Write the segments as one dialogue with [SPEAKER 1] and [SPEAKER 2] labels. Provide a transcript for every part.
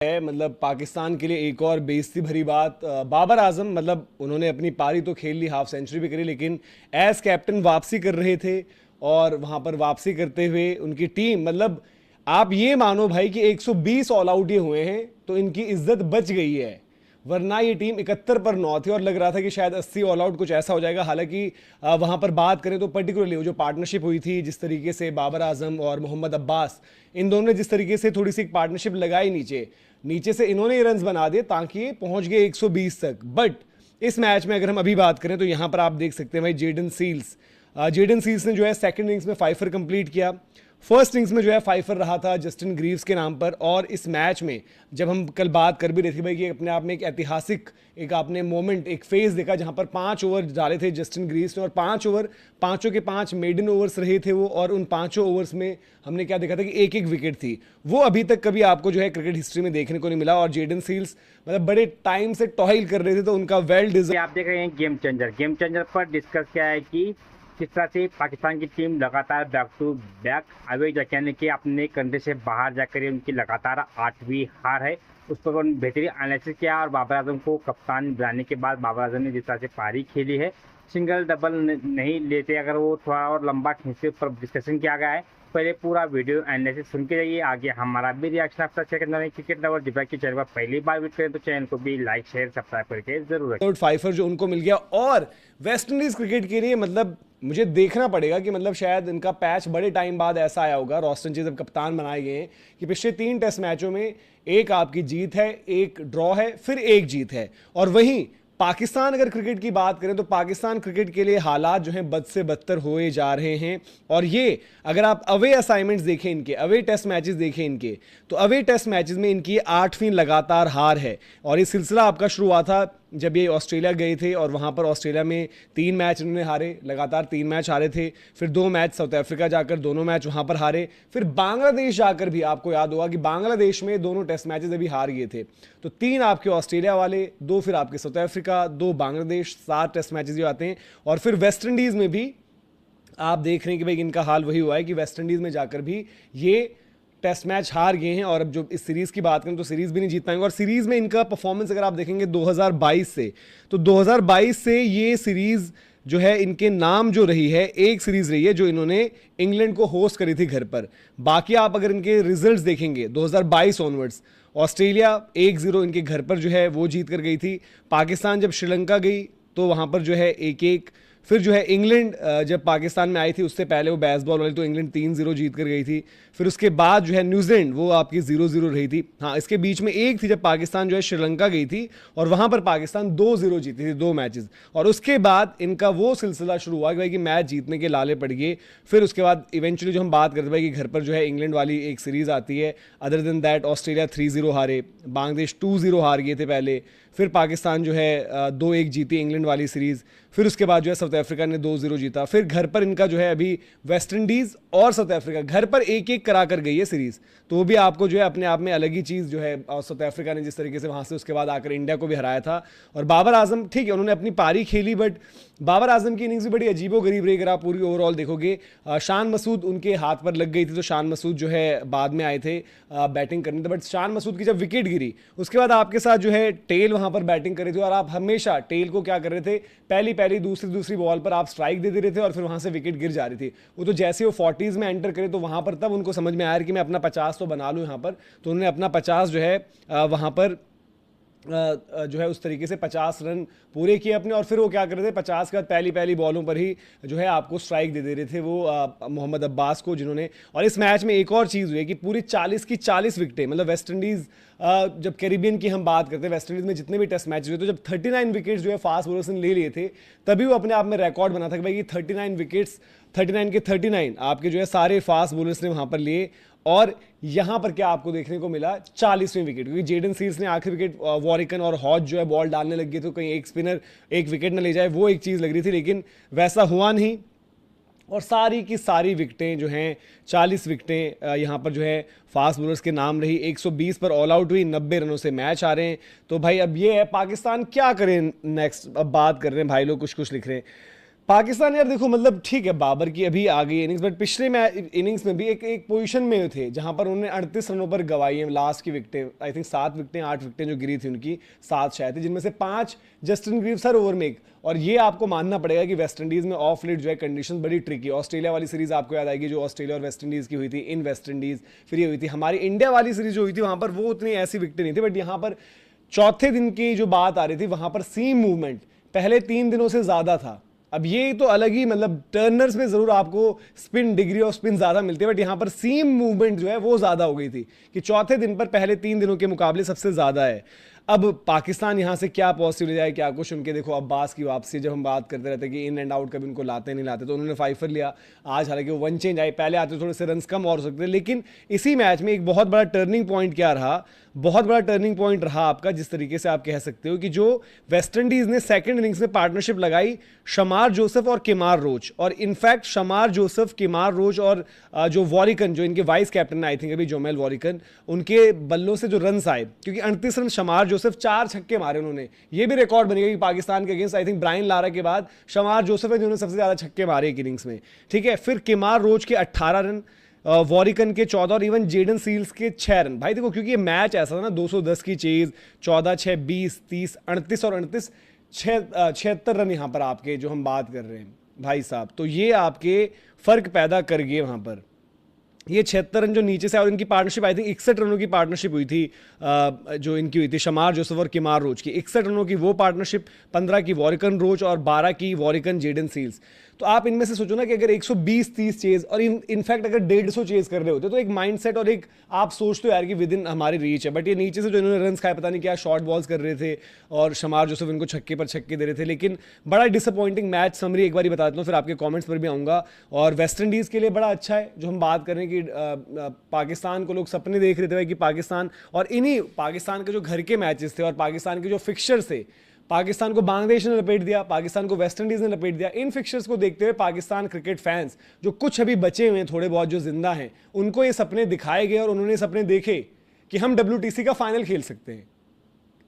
[SPEAKER 1] है मतलब पाकिस्तान के लिए एक और बेइज्जती भरी बात। बाबर आजम मतलब उन्होंने अपनी पारी तो खेल ली, हाफ सेंचुरी भी करी, लेकिन एज कैप्टन वापसी कर रहे थे और वहां पर वापसी करते हुए उनकी टीम मतलब आप ये मानो भाई कि 120 ऑल आउट ये हुए हैं तो इनकी इज्जत बच गई है, वरना ये टीम 71 पर 9 थी और लग रहा था कि शायद 80 ऑल आउट कुछ ऐसा हो जाएगा। हालांकि वहां पर बात करें तो पर्टिकुलरली वो जो पार्टनरशिप हुई थी, जिस तरीके से बाबर आजम और मोहम्मद अब्बास, इन दोनों ने जिस तरीके से थोड़ी सी एक पार्टनरशिप लगाई नीचे नीचे से इन्होंने ये रन बना दिए ताकि ये पहुंच गए 120 तक। बट इस मैच में अगर हम अभी बात करें तो यहां पर आप देख सकते हैं भाई जेडन सील्स ने जो है सेकंड इनिंग्स में फाइफर कंप्लीट किया, फर्स्ट इनिंग्स में जो है फाइफर रहा था जस्टिन ग्रीव्स के नाम पर। और इस मैच में जब हम कल बात कर भी रहे थे भाई कि अपने आप में एक ऐतिहासिक एक आपने मोमेंट, एक फेज देखा जहां पर 5 ओवर डाले थे जस्टिन ग्रीव्स ने और 5 ओवर, पांचों के 5 मेडन ओवर्स रहे थे वो, और उन पांचों ओवर्स में हमने क्या देखा था कि एक एक विकेट थी। वो अभी तक कभी आपको जो है क्रिकेट हिस्ट्री में देखने को नहीं मिला। और जेडन सील्स मतलब बड़े टाइम से टॉयल कर रहे थे तो उनका वेल डिजर्व।
[SPEAKER 2] आप देख रहे हैं गेम चेंजर पर डिस्कस क्या है कि किस तरह से पाकिस्तान की टीम लगातार बैक टू बैक अवे यानी कि अपने कंट्री से बाहर जाकर उनकी लगातार 8वीं हार है, उस पर उन्होंने बेहतरीन एनालिसिस किया। और बाबर आजम को कप्तान बनाने के बाद बाबर आजम ने जिस तरह से पारी खेली है, सिंगल डबल नहीं लेते, अगर वो थोड़ा और लंबा खींचते, उस पर डिस्कशन किया गया है। पहले पूरा वीडियो एनालिसिस सुन के जाइए, आगे हमारा भी रिएक्शन आपका शेयर करना है। क्रिकेट लवर जिब्रा की चैनल पर पहली बार विजिट करें तो चैनल को भी लाइक शेयर सब्सक्राइब करके जरूर रखें।
[SPEAKER 1] फाइफर जो उनको मिल गया, और वेस्ट इंडीज क्रिकेट के लिए मतलब मुझे देखना पड़ेगा कि मतलब शायद इनका पैच बड़े टाइम बाद ऐसा आया होगा, रॉस्टन चेज अब कप्तान बनाए गए हैं, कि पिछले 3 टेस्ट मैचों में एक आपकी जीत है, एक ड्रॉ है, फिर एक जीत है। और वहीं पाकिस्तान अगर क्रिकेट की बात करें तो पाकिस्तान क्रिकेट के लिए हालात जो हैं बद से बदतर हुए जा रहे हैं। और ये अगर आप अवे असाइनमेंट्स देखें, इनके अवे टेस्ट मैचेस देखें इनके, तो अवे टेस्ट मैचेस में इनकी 8वीं लगातार हार है। और ये सिलसिला आपका शुरू हुआ था जब ये ऑस्ट्रेलिया गए थे और वहां पर ऑस्ट्रेलिया में 3 मैच इन्होंने हारे, लगातार 3 मैच हारे थे। फिर 2 मैच साउथ अफ्रीका जाकर दोनों मैच वहां पर हारे, फिर बांग्लादेश जाकर भी आपको याद होगा कि बांग्लादेश में दोनों टेस्ट मैचेस अभी हार गए थे। तो 3 आपके ऑस्ट्रेलिया वाले, 2 फिर आपके South Africa, 2 Bangladesh, 7 test matches जो आते हैं। और फिर वेस्ट इंडीज में भी आप देख रहे हैं कि भाई इनका हाल वही हुआ है कि वेस्ट इंडीज में जाकर भी ये टेस्ट मैच हार गए हैं। और अब जो इस सीरीज की बात करें तो सीरीज भी नहीं जीत पाएंगे। और सीरीज में इनका परफॉर्मेंस अगर आप देखेंगे 2022 से, तो 2022 से ये सीरीज जो है इनके नाम जो रही है, एक सीरीज रही है जो इन्होंने इंग्लैंड को होस्ट करी थी घर पर। बाकी आप अगर इनके रिजल्ट्स देखेंगे 2022 ऑनवर्ड्स, ऑस्ट्रेलिया 1-0 इनके घर पर जो है वो जीत कर गई थी। पाकिस्तान जब श्रीलंका गई तो वहां पर जो है 1-1। फिर जो है इंग्लैंड जब पाकिस्तान में आई थी उससे पहले वो बेसबॉल वाली, तो इंग्लैंड 3-0 जीत कर गई थी। फिर उसके बाद जो है न्यूजीलैंड वो आपकी 0-0 रही थी। हाँ, इसके बीच में एक थी जब पाकिस्तान जो है श्रीलंका गई थी और वहां पर पाकिस्तान 2-0 जीती थी 2 मैचेस। और उसके बाद इनका वो सिलसिला शुरू हुआ कि भाई कि मैच जीतने के लाले पड़ गए। फिर उसके बाद इवेंचुअली जो हम बात करते भाई कि घर पर जो है इंग्लैंड वाली एक सीरीज आती है, अदर देन दैट ऑस्ट्रेलिया 3-0 हारे, बांग्लादेश 2-0 हार गए थे पहले, फिर पाकिस्तान जो है 2-1 जीती इंग्लैंड वाली सीरीज। फिर उसके बाद जो है साउथ अफ्रीका ने 2-0 जीता। फिर घर पर इनका जो है अभी वेस्ट इंडीज और साउथ अफ्रीका घर पर 1-1 करा कर गई है सीरीज। तो वो भी आपको जो है अपने आप में अलग ही चीज़ जो है, साउथ अफ्रीका ने जिस तरीके से वहाँ से उसके बाद आकर इंडिया को भी हराया था। और बाबर आजम ठीक है उन्होंने अपनी पारी खेली, बट बाबर आजम की इनिंग्स भी बड़ी अजीबो गरीब रही। अगर आप पूरी ओवरऑल देखोगे, शान मसूद उनके हाथ पर लग गई थी तो शान मसूद जो है बाद में आए थे बैटिंग करने थे। बट शान मसूद की जब विकेट गिरी उसके बाद आपके साथ जो है टेल वहाँ पर बैटिंग कर रहे थे और आप हमेशा टेल को क्या कर रहे थे, पहली पहली दूसरी बॉल पर आप स्ट्राइक दे रहे थे और फिर वहाँ से विकेट गिर जा रही थी। वो तो जैसे वो 40s में एंटर करे तो वहाँ पर तब उनको समझ में आया कि मैं अपना 50 तो बना लूँ यहाँ पर। तो उन्होंने अपना 50 जो है वहाँ पर जो है उस तरीके से 50 रन पूरे किए अपने। और फिर वो क्या कर रहे थे, 50 के बाद पहली पहली बॉलों पर ही जो है आपको स्ट्राइक दे रहे थे वो मोहम्मद अब्बास को, जिन्होंने। और इस मैच में एक और चीज़ हुई है कि पूरी 40 की 40 विकेटें, मतलब वेस्ट इंडीज़ जब कैरिबियन की हम बात करते हैं, वेस्ट इंडीज़ में जितने भी टेस्ट मैच हुए तो जब 39 विकेट्स जो है फास्ट बॉलर्स ने ले लिए थे, तभी वो अपने आप में रिकॉर्ड बना था कि भाई ये 39 विकेट्स, 39 के 39 आपके जो है सारे फास्ट बॉलर्स ने वहाँ पर लिए। और यहां पर क्या आपको देखने को मिला, 40वीं विकेट, क्योंकि जेडन सील्स ने आखिरी विकेट, वॉरिकन और हॉज जो है बॉल डालने लग गए तो कहीं एक स्पिनर एक विकेट न ले जाए, वो एक चीज़ लग रही थी, लेकिन वैसा हुआ नहीं। और सारी की सारी विकेटें जो हैं 40 विकेटें यहाँ पर जो है फास्ट बॉलर्स के नाम रही। 120 पर ऑल आउट हुई, 90 रनों से मैच आ रहे हैं। तो भाई अब ये है पाकिस्तान क्या करें नेक्स्ट, अब बात कर रहे हैं भाई लोग, कुछ कुछ लिख रहे हैं। पाकिस्तान यार देखो मतलब ठीक है, बाबर की अभी आ गई इनिंग्स, बट पिछले इनिंग्स में भी एक पोजीशन में थे जहां पर उन्होंने 38 रनों पर गवाई है लास्ट की विकेटें। आई थिंक 7 विकेटें 8 विकेटें जो गिरी थी उनकी, 7 शायद थी, जिनमें से 5 जस्टिन ग्रीव्स हर ओवर में एक। और ये आपको मानना पड़ेगा कि वेस्ट इंडीज में ऑफ लेट जो है कंडीशन बड़ी ट्रिकी। ऑस्ट्रेलिया वाली सीरीज आपको याद आएगी जो ऑस्ट्रेलिया और वेस्ट इंडीज की हुई थी इन वेस्ट इंडीज, फिर ये हुई थी हमारी इंडिया वाली सीरीज जो हुई थी, वहां पर वो उतनी ऐसी विकेटें नहीं थी। बट यहाँ पर चौथे दिन की जो बात आ रही थी, वहां पर सीम मूवमेंट पहले 3 दिनों से ज्यादा था। अब ये तो अलग ही मतलब टर्नर्स में जरूर आपको स्पिन डिग्री ऑफ स्पिन ज्यादा मिलती है, बट यहां पर सीम मूवमेंट जो है वो ज्यादा हो गई थी कि चौथे दिन पर पहले 3 दिनों के मुकाबले सबसे ज्यादा है। अब पाकिस्तान यहां से क्या पॉसिबल जाए, क्या कुछ उनके देखो अब्बास की वापसी, जब हम बात करते रहते हैं कि इन एंड आउट कभी उनको लाते नहीं लाते, तो उन्होंने 5 लिया आज, हालांकि वो 1 चेंज आए, पहले आते थोड़े से रन कम और सकते, लेकिन इसी मैच में एक बहुत बड़ा टर्निंग पॉइंट क्या रहा, बहुत बड़ा टर्निंग पॉइंट रहा आपका, जिस तरीके से आप कह सकते हो कि जो वेस्ट इंडीज ने सेकंड इनिंग्स में पार्टनरशिप लगाई शमार जोसेफ और किमार रोच, और इनफैक्ट शमार जोसेफ, किमार रोच और जो वॉरिकन, जो इनके वाइस कैप्टन आई थिंक अभी जोमेल वॉरिकन, उनके बल्लों से जो रन आए, क्योंकि 38 रन शमार जोसेफ 4 छक्के मारे उन्होंने, ये भी रिकॉर्ड बनेगा कि पाकिस्तान के against I think Brian Lara के बाद शमार जोसेफ है जिन्होंने सबसे ज्यादा छक्के मारे एक इनिंग्स में, ठीक है। फिर किमार रोच के 18 रन, वॉरिकन के 14 और इवन जेडन सील्स के 6 रन। भाई देखो क्योंकि ये मैच ऐसा था ना, 210 की चेज, 14 6 20 30 38 और 38 76 रन यहां पर आपके जो हम बात कर रहे हैं भाई साहब, तो ये आपके फर्क पैदा कर गए वहां पर। ये 76 रन जो नीचे से, और इनकी पार्टनरशिप आई थिंक 61 रनों की पार्टनरशिप हुई थी, जो इनकी हुई थी शमार जोसेफ और किमार रोच की, 61 रनों की वो पार्टनरशिप, 15 की वॉरिकन रोच और 12 की वॉरिकन जेडन सील्स। तो आप इनमें से सोचो ना कि अगर 120-30 चेज और इनफैक्ट अगर 150 चेज कर रहे होते तो एक माइंडसेट और एक आप सोचते हो यार कि विद इन हमारी रीच है, बट ये नीचे से जो इन्होंने रन खाए पता नहीं क्या शॉर्ट बॉल्स कर रहे थे और शमार जोसेफ इनको छक्के पर छक्के दे रहे थे। लेकिन बड़ा डिसअपॉइंटिंग मैच समरी एक बार बता देता हूँ, फिर आपके कॉमेंट्स पर भी आऊँगा। और वेस्ट इंडीज़ के लिए बड़ा अच्छा है जो हम बात कर रहे हैं कि पाकिस्तान को लोग सपने देख रहे थे कि पाकिस्तान, और इन्हीं पाकिस्तान के जो घर के मैचेस थे और पाकिस्तान के जो फिक्सचर्स थे, पाकिस्तान को बांग्लादेश ने लपेट दिया, पाकिस्तान को वेस्ट इंडीज ने लपेट दिया। इन फिक्सचर्स को देखते हुए पाकिस्तान क्रिकेट फैंस जो कुछ अभी बचे हुए हैं, थोड़े बहुत जो जिंदा हैं, उनको ये सपने दिखाए गए और उन्होंने सपने देखे कि हम WTC का फाइनल खेल सकते हैं।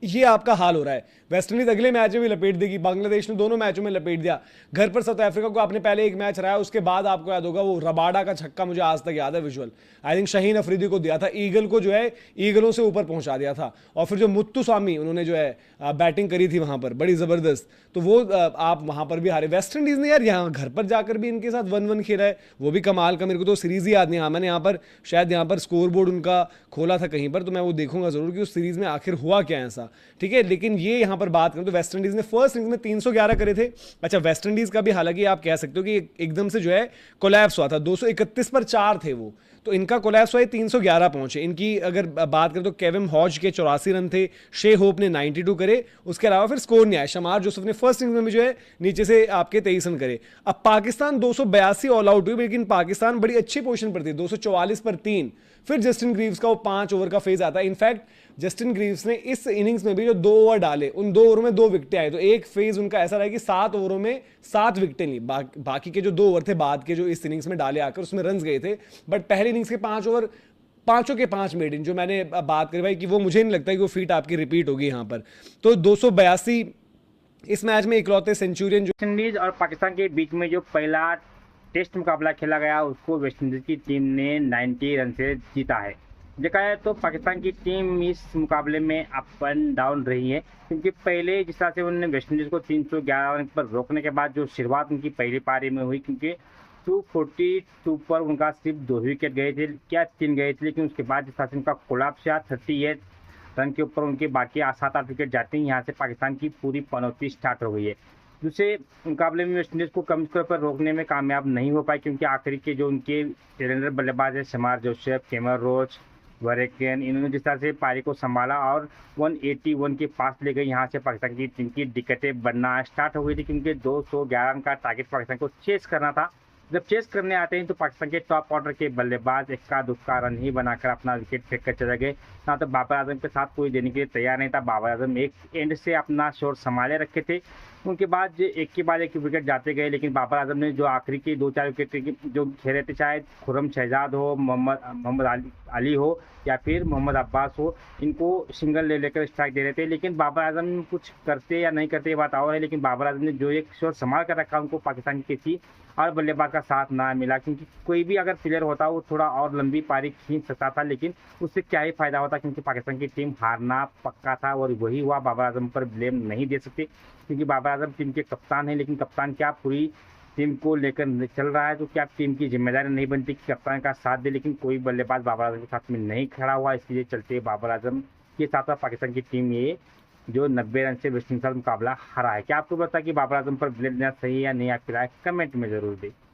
[SPEAKER 1] ये आपका हाल हो रहा है। वेस्ट इंडीज अगले मैच में भी लपेट देगी, बांग्लादेश ने दोनों मैचों में लपेट दिया। घर पर साउथ अफ्रीका को आपने पहले एक मैच हराया, उसके बाद आपको याद होगा वो रबाडा का छक्का, मुझे आज तक याद है visual, I think Shaheen Afridi को दिया था, ईगल को जो है ईगलों से ऊपर पहुंचा दिया था। और फिर जो मुत्तुस्वामी उन्होंने जो है बैटिंग करी थी वहां पर बड़ी जबरदस्त, तो वो आप वहां पर भी हारे। वेस्ट इंडीज ने यार यहाँ घर पर जाकर भी इनके साथ 1-1 खेला है, वो भी कमाल का। मेरे को तो सीरीज ही याद नहीं, मैंने यहाँ पर शायद यहाँ पर स्कोर बोर्ड उनका खोला था कहीं पर, तो मैं वो देखूंगा जरूर कि उस सीरीज में आखिर हुआ क्या ऐसा, ठीक है। लेकिन ये यहाँ पर बात करें तो वेस्ट इंडीज ने फर्स्ट इनिंग्स में 311 करे थे। अच्छा, वेस्ट इंडीज का भी हालांकि आप कह सकते हो कि एकदम से जो है कोलैप्स हुआ था, 231 पर 4 थे वो, तो इनका कोलैप्स हुआ, 311 पहुंचे। इनकी अगर बात करें तो केविन हॉज के 84 रन थे, शे होप ने 92 करे, उसके अलावा फिर स्कोर नहीं आया। शमार जोसेफ ने फर्स्ट इनिंग्स में भी जो है नीचे से आपके 23 रन करे। अब पाकिस्तान 282 ऑल आउट हुई, लेकिन पाकिस्तान बड़ी अच्छी पोजीशन पर थी, 244 पर 3। फिर जस्टिन ग्रीव्स का वो 5 ओवर का फेज आता है। इनफैक्ट जस्टिन ग्रीव्स ने इस इनिंग्स में भी जो 2 ओवर डाले, उन 2 ओवरों में 2 विकेटें आई, तो एक फेज उनका ऐसा रहा कि 7 ओवरों में 7 विकेटें ली। बाकी के जो 2 ओवर थे बाद के जो इस इनिंग्स में डाले आकर, उसमें रन गए थे, बट पहले इनिंग्स के 5 ओवर, 5 के 5 मेड इन जो मैंने बात करी भाई, कि वो मुझे नहीं लगता कि वो फीट आपकी रिपीट होगी यहाँ पर। तो 282 इस मैच में इकलौते सेंचुरियन जो
[SPEAKER 2] वेस्ट इंडीज और पाकिस्तान के बीच में जो पहला टेस्ट मुकाबला खेला गया, उसको वेस्ट इंडीज की टीम ने 90 रन से जीता है। देखा है तो पाकिस्तान की टीम इस मुकाबले में अप एंड डाउन रही है, क्योंकि पहले जिस तरह से उन्होंने वेस्ट इंडीज को 311 रन पर रोकने के बाद जो शुरुआत उनकी पहली पारी में हुई, क्योंकि 242 पर उनका सिर्फ 2 विकेट गए थे, क्या 3 गए थे, लेकिन उसके बाद जिस तरह से उनका कोलैप्स हुआ, 38 रन के ऊपर उनके बाकी 7-8 विकेट जाते हैं, यहाँ से पाकिस्तान की पूरी पनौती स्टार्ट हो गई है। दूसरे मुकाबले में वेस्ट इंडीज को कम स्कोर पर रोकने में कामयाब नहीं हो पाए, क्योंकि आखिरी के जो उनके टेलेंडर बल्लेबाज है शमार जोसेफ, केमर रोच, वॉरिकन, इन्होंने जिस तरह से पारी को संभाला और 181 के पास ले गए, यहाँ से पाकिस्तान की टीम की दिक्कतें बनना स्टार्ट हो गई थी, क्योंकि 211 रन का टारगेट पाकिस्तान को चेस करना था। जब चेस करने आते हैं तो पाकिस्तान के टॉप ऑर्डर के बल्लेबाज इक्का दुक्का रन ही बनाकर अपना विकेट फेंक कर चले गए। ना तो बाबर आजम के साथ कोई देने के लिए तैयार नहीं था। बाबर आजम एक एंड से अपना शॉट संभाले रखे थे, उनके बाद जो एक के बाद एक विकेट जाते गए, लेकिन बाबर आजम ने जो आखिरी के 2-4 विकेट जो खेले थे, चाहे खुर्रम शहजाद हो, मोहम्मद अली हो या फिर मोहम्मद अब्बास हो, इनको सिंगल ले लेकर स्ट्राइक दे रहे थे। लेकिन बाबर आजम कुछ करते या नहीं करते ये बात और है, लेकिन बाबर आजम ने जो एक शॉट संभाल कर रखा, उनको पाकिस्तान की किसी और बल्लेबाज का साथ ना मिला, क्योंकि कोई भी अगर प्लेयर होता वो थोड़ा और लंबी पारी खींच सकता था, लेकिन उससे क्या ही फायदा होता, क्योंकि पाकिस्तान की टीम हारना पक्का था और वही हुआ। बाबर आजम पर ब्लेम नहीं दे सकते, क्योंकि बाबर आजम टीम के कप्तान हैं, लेकिन कप्तान क्या पूरी टीम को लेकर चल रहा है, तो क्या टीम की जिम्मेदारी नहीं बनती कि कप्तान का साथ दे, लेकिन कोई बल्लेबाज बाबर आजम के साथ में नहीं खड़ा हुआ। इसलिए चलते बाबर आजम के साथ साथ पाकिस्तान की टीम ये जो 90 रन से वेस्ट इंडीज का मुकाबला हारा है। क्या आपको लगता है कि बाबर आजम पर ब्लेम देना सही है या नहीं, आपकी राय कमेंट में जरूर दें।